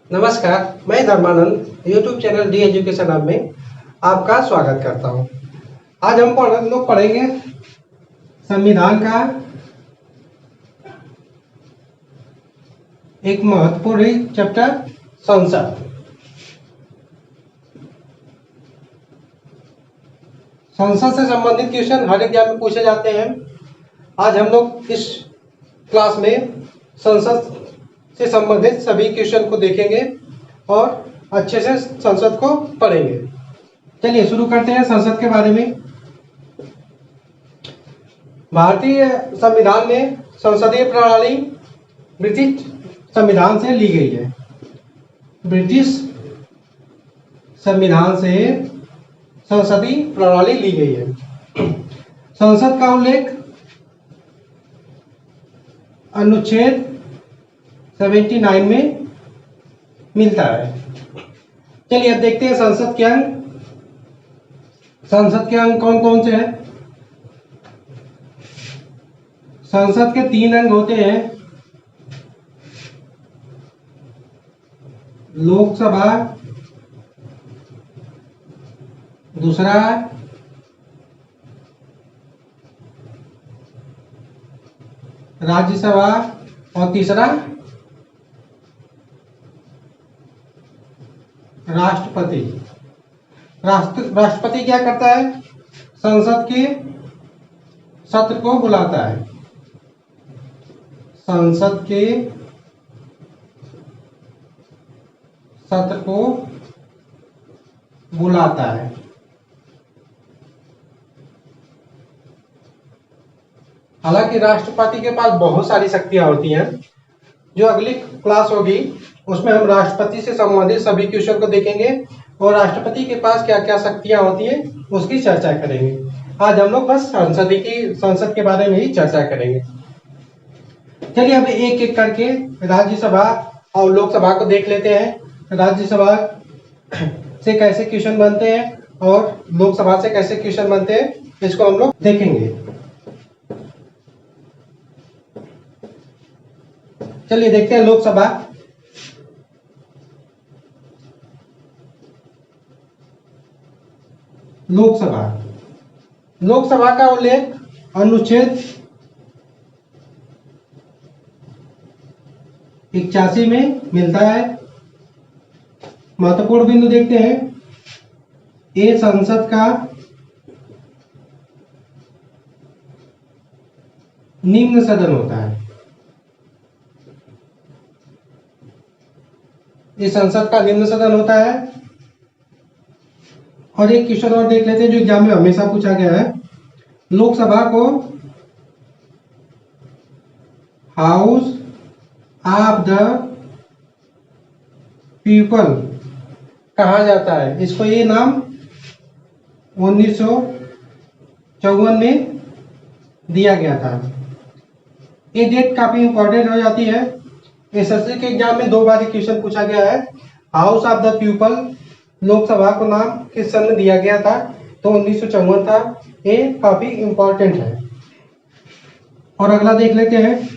नमस्कार, मैं Dharmanand YouTube channel D education hub में आपका स्वागत करता हूं। आज हम लोग पढ़ेंगे संविधान का एक महत्वपूर्ण चैप्टर संसद। संसद से संबंधित क्वेश्चन हर एग्जाम में पूछे जाते हैं। आज हम लोग इस क्लास में संसद से संबंधित सभी क्वेश्चन को देखेंगे और अच्छे से संसद को पढ़ेंगे। चलिए शुरू करते हैं संसद के बारे में। भारतीय संविधान में संसदीय प्रणाली ब्रिटिश संविधान से ली गई है। ब्रिटिश संविधान से संसदीय प्रणाली ली गई है। संसद का उल्लेख अनुच्छेद 79 में मिलता है। चलिए अब देखते हैं संसद के अंग। संसद के अंग कौन कौन से हैं? संसद के 3 अंग होते हैं। लोकसभा, दूसरा राज्यसभा और तीसरा राष्ट्रपति। राष्ट्रपति क्या करता है? संसद के सत्र को बुलाता है। संसद के सत्र को बुलाता है। हालांकि राष्ट्रपति के पास बहुत सारी शक्तियां होती हैं। जो अगली क्लास होगी उसमें हम राष्ट्रपति से संबंधित सभी क्वेश्चन को देखेंगे और राष्ट्रपति के पास क्या क्या शक्तियां होती हैं उसकी चर्चा करेंगे। आज हम लोग बस संसद के बारे में ही चर्चा करेंगे। चलिए अब एक एक करके राज्यसभा और लोकसभा को देख लेते हैं। राज्यसभा से कैसे क्वेश्चन बनते हैं और लोकसभा से कैसे क्वेश्चन बनते हैं, इसको हम लोग देखेंगे। चलिए देखते हैं लोकसभा। लोकसभा लोकसभा का उल्लेख अनुच्छेद 81 में मिलता है। महत्वपूर्ण बिंदु देखते हैं। ये संसद का निम्न सदन होता है। ये संसद का निम्न सदन होता है। और एक क्वेश्चन और देख लेते हैं जो एग्जाम में हमेशा पूछा गया है। लोकसभा को हाउस ऑफ द पीपल कहा जाता है। इसको ये नाम 1954 में दिया गया था। ये डेट काफी इंपॉर्टेंट हो जाती है। एसएससी के एग्जाम में 2 बार क्वेश्चन पूछा गया है। House of the people Lok Sabha को नाम किस सन में दिया गया था? तो 1954 था। ये काफी इंपॉर्टेंट है। और अगला देख लेते हैं।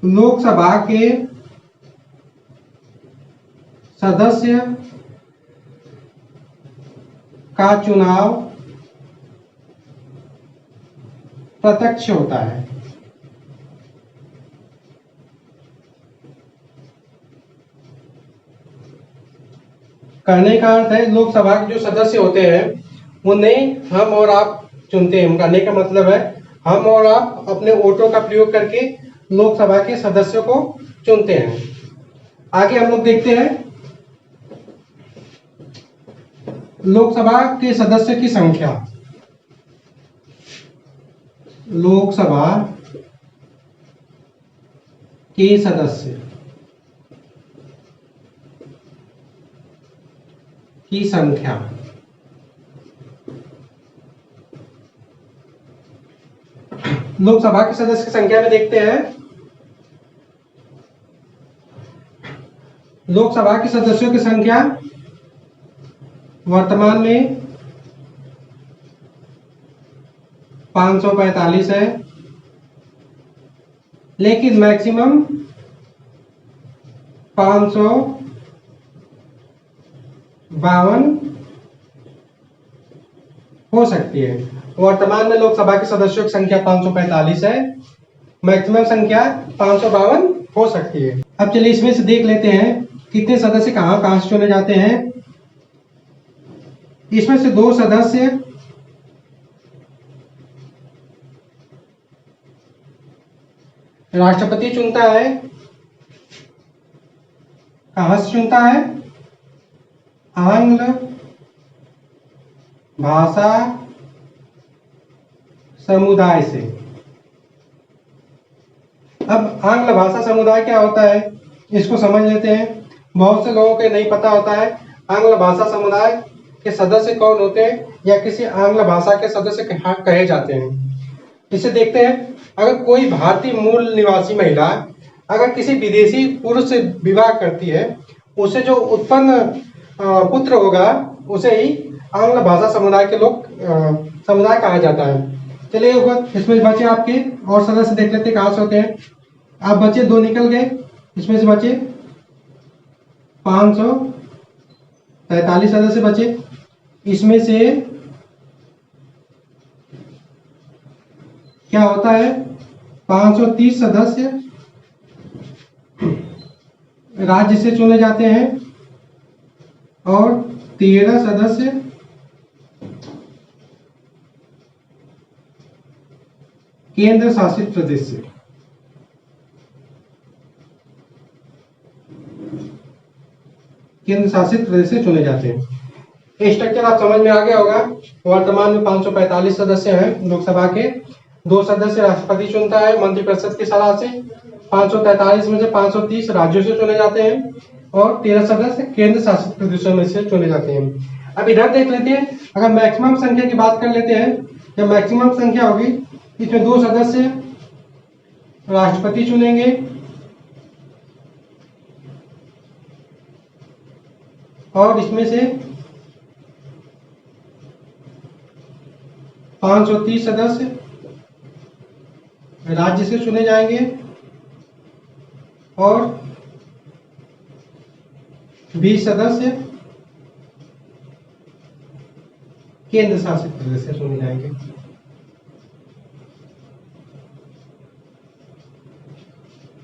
लोकसभा के सदस्य का चुनाव प्रत्यक्ष होता है। कहने का अर्थ है लोकसभा के जो सदस्य होते हैं उन्हें हम और आप चुनते हैं। कहने का मतलब है हम और आप अपने वोटों का प्रयोग करके लोकसभा के सदस्यों को चुनते हैं। आगे हम लोग देखते हैं लोकसभा के सदस्य की संख्या। लोकसभा के सदस्य की संख्या। लोकसभा के सदस्य की संख्या में देखते हैं। लोकसभा के सदस्यों की संख्या वर्तमान में 545 है, लेकिन मैक्सिमम 552 हो सकती है। वर्तमान में लोकसभा के सदस्यों की संख्या 545 है, मैक्सिमम संख्या 552 हो सकती है। अब चलिए इसमें से देख लेते हैं कितने सदस्य कहाँ कहाँ से चुने जाते हैं। इसमें से 2 सदस्य राष्ट्रपति चुनता है। कहाँ से चुनता है? आंग्ल भाषा समुदाय से। अब आंग्ल भाषा समुदाय क्या होता है इसको समझ लेते हैं। बहुत से लोगों को नहीं पता होता है आंग्ल भाषा समुदाय के सदस्य कौन होते हैं या किसी आंग्ल भाषा के सदस्य कहे जाते हैं। इसे देखते हैं। अगर कोई भारतीय मूल निवासी महिला अगर किसी विदेशी पुरुष से विवाह करती है, उसे जो उत्पन्न पुत्र होगा उसे ही आंग्ल भाषा समुदाय के लोग समुदाय कहा जाता है। चलिए इसमें बचे आपके और सदस्य देख लेते कहाँ से होते हैं। आप बचे 2 निकल गए, इसमें से बचे 543 सदस्य बचे। इसमें से क्या होता है 530 सदस्य राज्य से चुने जाते हैं और 13 सदस्य केंद्र शासित प्रदेश से। केंद्र शासित प्रदेश से चुने जाते हैं। स्ट्रक्चर आप समझ में आ गया होगा। वर्तमान में 545 सदस्य हैं लोकसभा के। 2 सदस्य राष्ट्रपति चुनता है मंत्रिपरिषद की सलाह से। 543 में से 530 राज्यों से चुने जाते हैं और 13 सदस्य केंद्र शासित प्रदेशों में से चुने जाते हैं। अब इधर देख लेते हैं। अगर मैक्सिमम संख्या की बात कर लेते हैं, जब मैक्सिमम संख्या होगी इसमें 2 सदस्य राष्ट्रपति चुनेंगे और इसमें से 530 सदस्य राज्य से चुने जाएंगे और 20 सदस्य केंद्र शासित प्रदेश से चुने जाएंगे।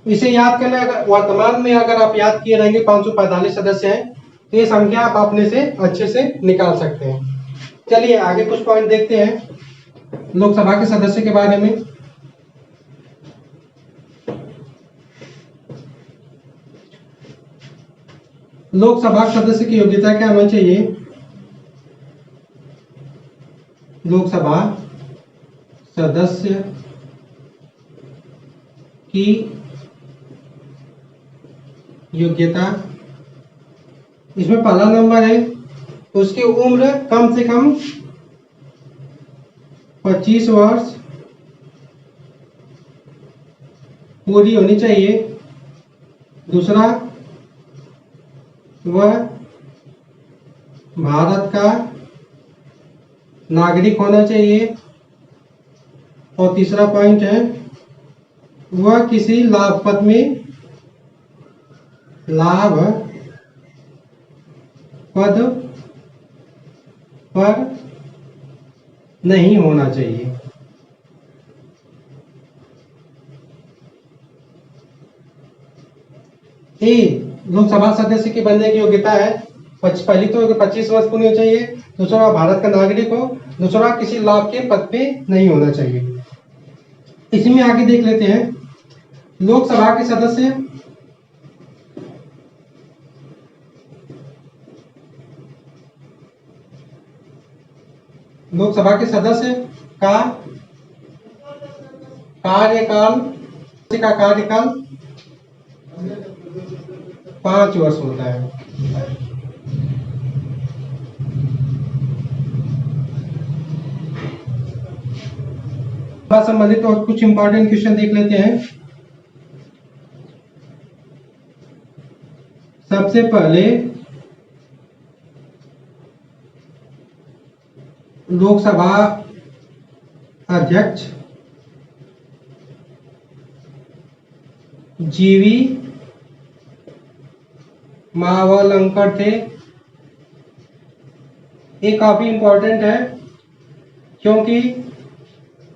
इसे याद करना, अगर वर्तमान में अगर आप याद किए रहेंगे 545 सदस्य हैं तो ये संख्या आप अपने से अच्छे से निकाल सकते हैं। चलिए आगे कुछ पॉइंट देखते हैं लोकसभा के सदस्य के बारे में। लोकसभा सदस्य की योग्यता क्या होनी चाहिए? लोकसभा सदस्य की योग्यता, इसमें पहला नंबर है उसकी उम्र कम से कम 25 वर्ष पूरी होनी चाहिए। दूसरा, वह भारत का नागरिक होना चाहिए। और तीसरा पॉइंट है वह किसी लाभ पद में लाभ पद पर नहीं होना चाहिए। लोकसभा सदस्य के बनने की योग्यता है पहली तो 25 वर्ष पूरी होनी चाहिए। दूसरा भारत का नागरिक हो। दूसरा किसी लाभ के पद पे नहीं होना चाहिए। इसमें आगे देख लेते हैं लोकसभा के सदस्य का कार्यकाल 5 वर्ष होता है। संबंधित और कुछ इंपॉर्टेंट क्वेश्चन देख लेते हैं। सबसे पहले लोकसभा अध्यक्ष जीवी मावलंकर थे। ये काफी इंपॉर्टेंट है क्योंकि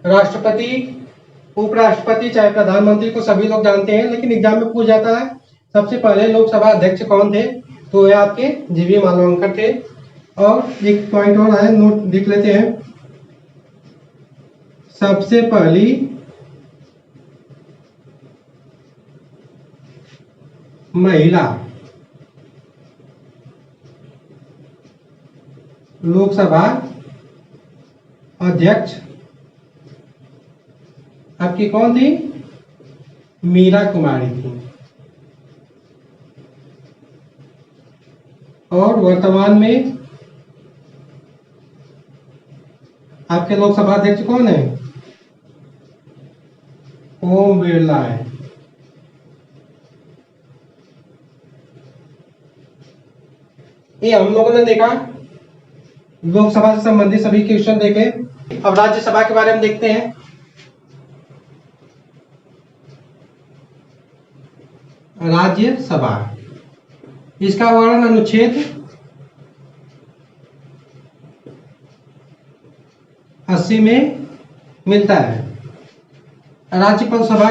राष्ट्रपति, उपराष्ट्रपति चाहे प्रधानमंत्री को सभी लोग जानते हैं, लेकिन एग्जाम में पूछ जाता है सबसे पहले लोकसभा अध्यक्ष कौन थे, तो ये आपके जीवी मालवंकर थे। और एक पॉइंट और है, नोट लिख लेते हैं। सबसे पहली महिला लोकसभा अध्यक्ष आपकी कौन थी? मीरा कुमारी थी। और वर्तमान में आपके लोकसभा अध्यक्ष कौन है? ओम बिरला है। ये हम लोगों ने देखा, लोकसभा से संबंधित सभी क्वेश्चन देखे। अब राज्यसभा के बारे में देखते हैं। राज्यसभा, इसका वर्णन अनुच्छेद 80 में मिलता है। राज्यसभा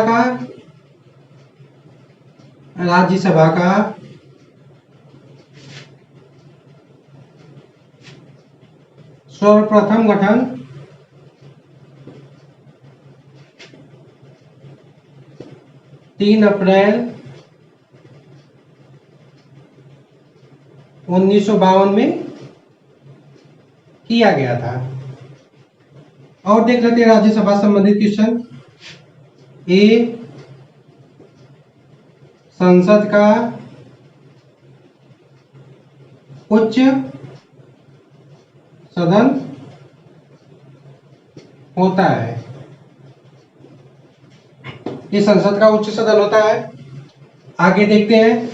का सर्वप्रथम गठन 3 अप्रैल 1952 में किया गया था। और देख लेते हैं राज्यसभा संबंधित क्वेश्चन। ए, संसद का उच्च सदन होता है। ये संसद का उच्च सदन होता है। आगे देखते हैं,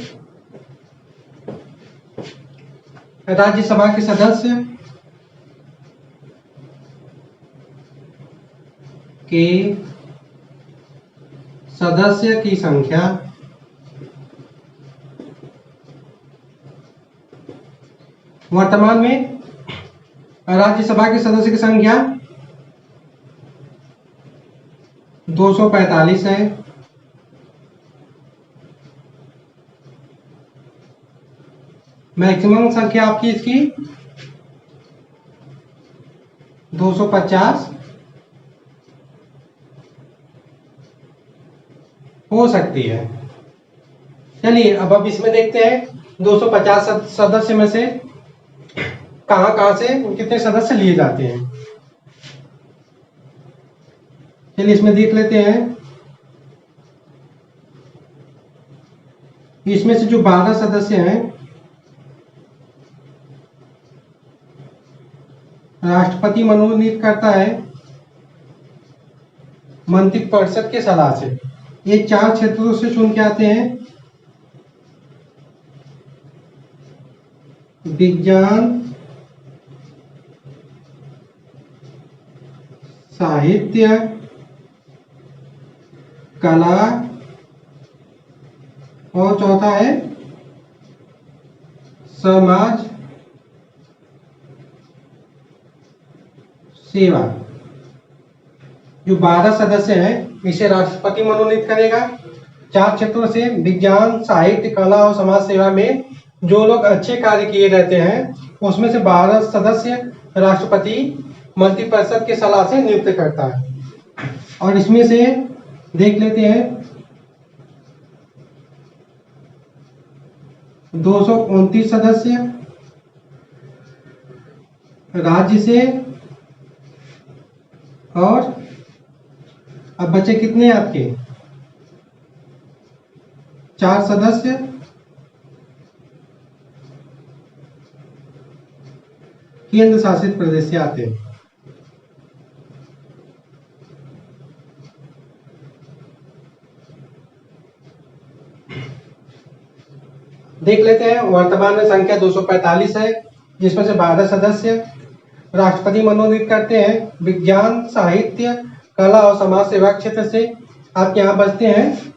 राज्यसभा के सदस्य की संख्या वर्तमान में राज्यसभा के सदस्य की संख्या 245 है। मैक्सिमम संख्या आपकी इसकी 250 हो सकती है। चलिए अब इसमें देखते हैं 250 सदस्य में से कहां से कितने सदस्य लिए जाते हैं। चलिए इसमें देख लेते हैं। इसमें से जो 12 सदस्य हैं, राष्ट्रपति मनोनीत करता है मंत्रिपरिषद के सलाह से। ये 4 क्षेत्रों से चुन के आते हैं। विज्ञान, साहित्य, कला और चौथा है समाज सेवा। जो 12 सदस्य हैं इसे राष्ट्रपति मनोनीत करेगा। 4 क्षेत्रों से विज्ञान, साहित्य, कला और समाज सेवा में जो लोग अच्छे कार्य किए रहते हैं उसमें से 12 सदस्य राष्ट्रपति मंत्रिपरिषद के सलाह से नियुक्त करता है। और इसमें से देख लेते हैं 229 सदस्य राज्य से, और अब बचे कितने आपके 4 सदस्य केंद्र शासित प्रदेश से आते हैं। देख लेते हैं, वर्तमान में संख्या 245 है, जिसमें से 12 सदस्य राष्ट्रपति मनोनीत करते हैं। विज्ञान, साहित्य, कला और समाज सेवा क्षेत्र से आपके यहाँ बचते हैं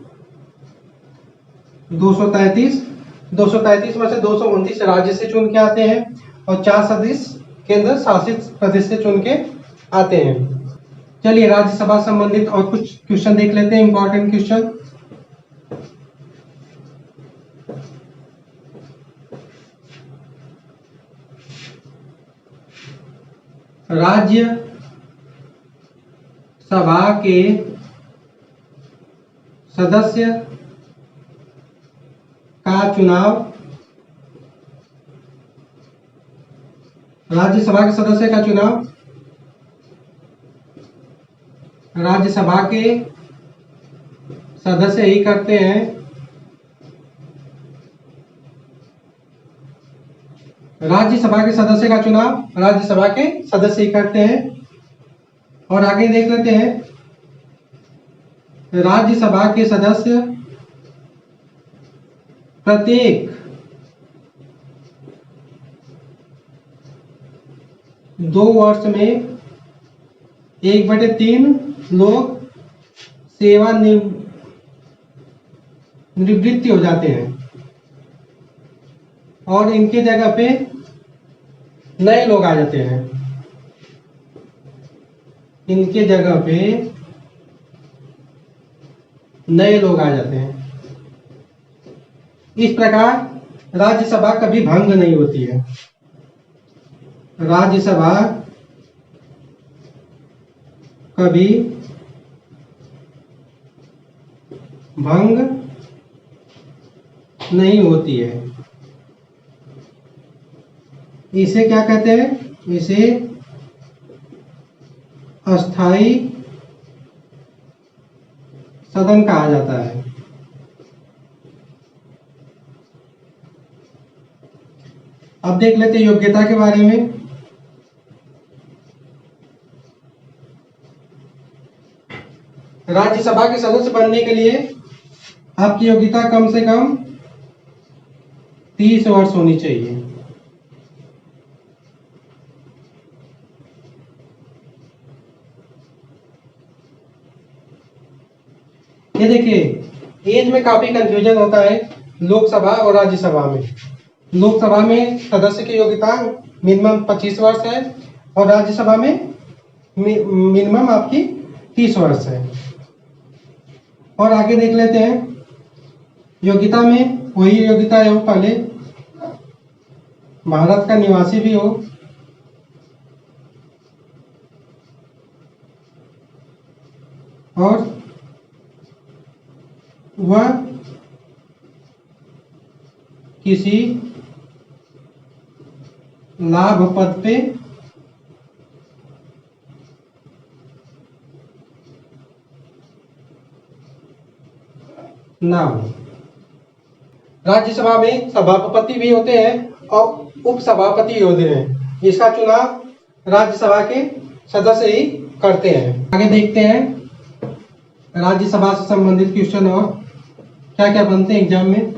233 233 में से 229 राज्य से चुन के आते हैं और 4 सदस्य केंद्र शासित प्रदेश से चुन के आते हैं। चलिए राज्यसभा संबंधित और कुछ क्वेश्चन देख लेते हैं, इंपॉर्टेंट क्वेश्चन। राज्य सभा के सदस्य का चुनाव, राज्यसभा के सदस्य का चुनाव राज्यसभा के सदस्य ही करते हैं। राज्यसभा के सदस्य का चुनाव राज्यसभा के सदस्य ही करते हैं। और आगे देख लेते हैं, राज्यसभा के सदस्य प्रत्येक 2 वर्ष में 1/3 लोग सेवा निवृत्ति हो जाते हैं और इनके जगह पे नए लोग आ जाते हैं। इनके जगह पे नए लोग आ जाते हैं। इस प्रकार राज्यसभा कभी भंग नहीं होती है। राज्यसभा कभी भंग नहीं होती है। इसे क्या कहते हैं? इसे अस्थाई सदन कहा जाता है। अब देख लेते हैं योग्यता के बारे में। राज्यसभा के सदस्य बनने के लिए आपकी योग्यता कम से कम 30 वर्ष होनी चाहिए। ये देखिए, एज में काफी कंफ्यूजन होता है लोकसभा और राज्यसभा में। लोकसभा में सदस्य की योग्यता मिनिमम 25 वर्ष है और राज्यसभा में मिनिमम आपकी 30 वर्ष है। और आगे देख लेते हैं, योग्यता में वही योग्यता है, वो पहले भारत का निवासी भी हो और वह किसी लाभ पद पे ना हो। राज्यसभा में सभापति भी होते हैं और उपसभापति होते हैं। इसका चुनाव राज्यसभा के सदस्य ही करते हैं। आगे देखते हैं राज्यसभा से संबंधित क्वेश्चन और क्या क्या बनते हैं एग्जाम में।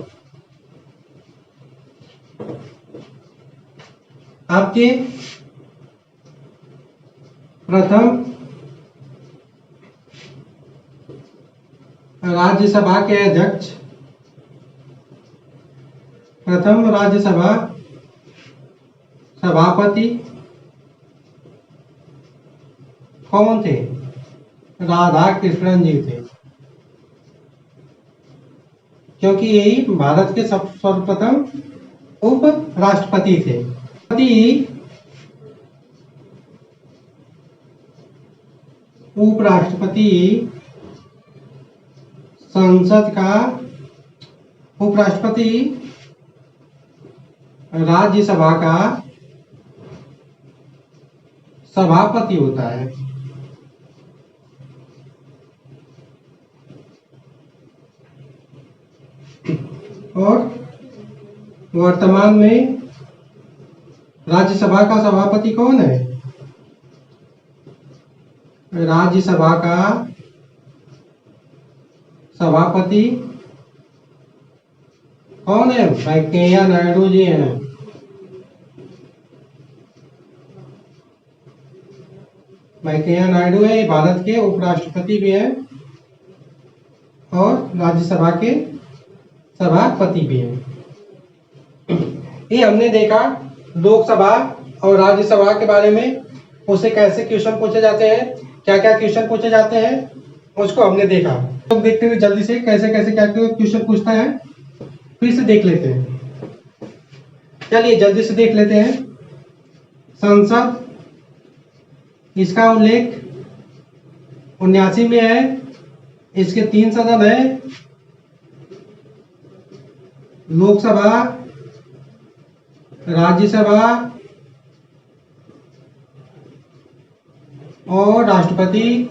आपके प्रथम राज्यसभा के अध्यक्ष, प्रथम राज्यसभा सभापति कौन थे? राधा कृष्णन जी थे, क्योंकि यही भारत के सर्वप्रथम उप राष्ट्रपति थे। उपराष्ट्रपति संसद का, उपराष्ट्रपति राज्यसभा का सभापति होता है। और वर्तमान में राज्यसभा का सभापति कौन है? राज्यसभा का सभापति कौन है? वेंकैया नायडू जी हैं। वेंकैया नायडू है, भारत के उपराष्ट्रपति भी हैं और राज्यसभा के सभापति भी हैं। ये हमने देखा लोकसभा और राज्यसभा के बारे में, उससे कैसे क्वेश्चन पूछे जाते हैं, क्या क्या क्वेश्चन पूछे जाते हैं, उसको हमने देखा। तो देखते हुए जल्दी से कैसे कैसे क्या क्वेश्चन पूछता है फिर से देख लेते हैं। चलिए जल्दी से देख लेते हैं। संसद, इसका उल्लेख 79 में है। इसके 3 सदन है, लोकसभा, राज्यसभा और राष्ट्रपति।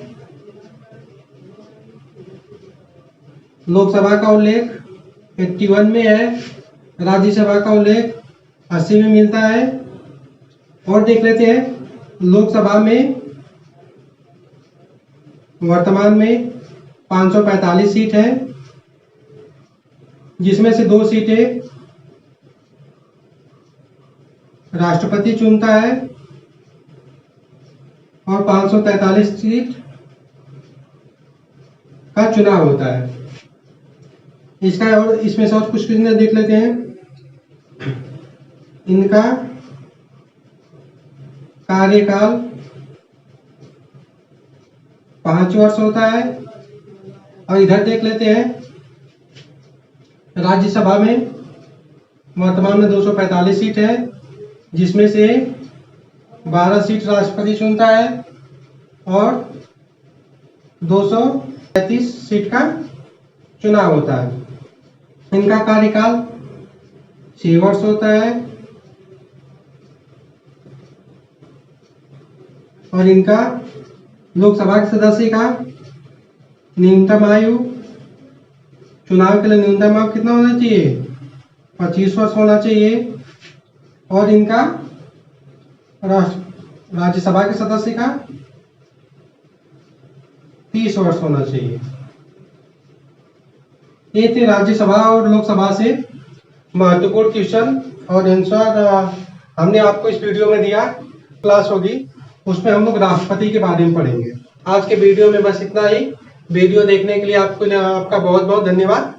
लोकसभा का उल्लेख 81 में है, राज्यसभा का उल्लेख 80 में मिलता है। और देख लेते हैं लोकसभा में वर्तमान में 545 सीट है, जिसमें से 2 सीटें राष्ट्रपति चुनता है और 543 सीट का चुनाव होता है। इसका और इसमें से और कुछ क्वेश्चन देख लेते हैं। इनका कार्यकाल 5 वर्ष होता है। और इधर देख लेते हैं राज्यसभा में वर्तमान में 245 सीट है, जिसमें से 12 सीट राष्ट्रपति चुनता है और 235 सीट का चुनाव होता है। इनका कार्यकाल 6 वर्ष होता है और इनका लोकसभा के सदस्य का न्यूनतम आयु, चुनाव के लिए न्यूनतम आयु कितना होना चाहिए? 25 वर्ष होना चाहिए। और इनका राज्यसभा के सदस्य का 30 वर्ष होना चाहिए। ये थे राज्यसभा और लोकसभा से महत्वपूर्ण क्वेश्चन और आंसर हमने आपको इस वीडियो में दिया। क्लास होगी उसमें हम लोग राष्ट्रपति के बारे में पढ़ेंगे। आज के वीडियो में बस इतना ही। वीडियो देखने के लिए आपका बहुत बहुत धन्यवाद।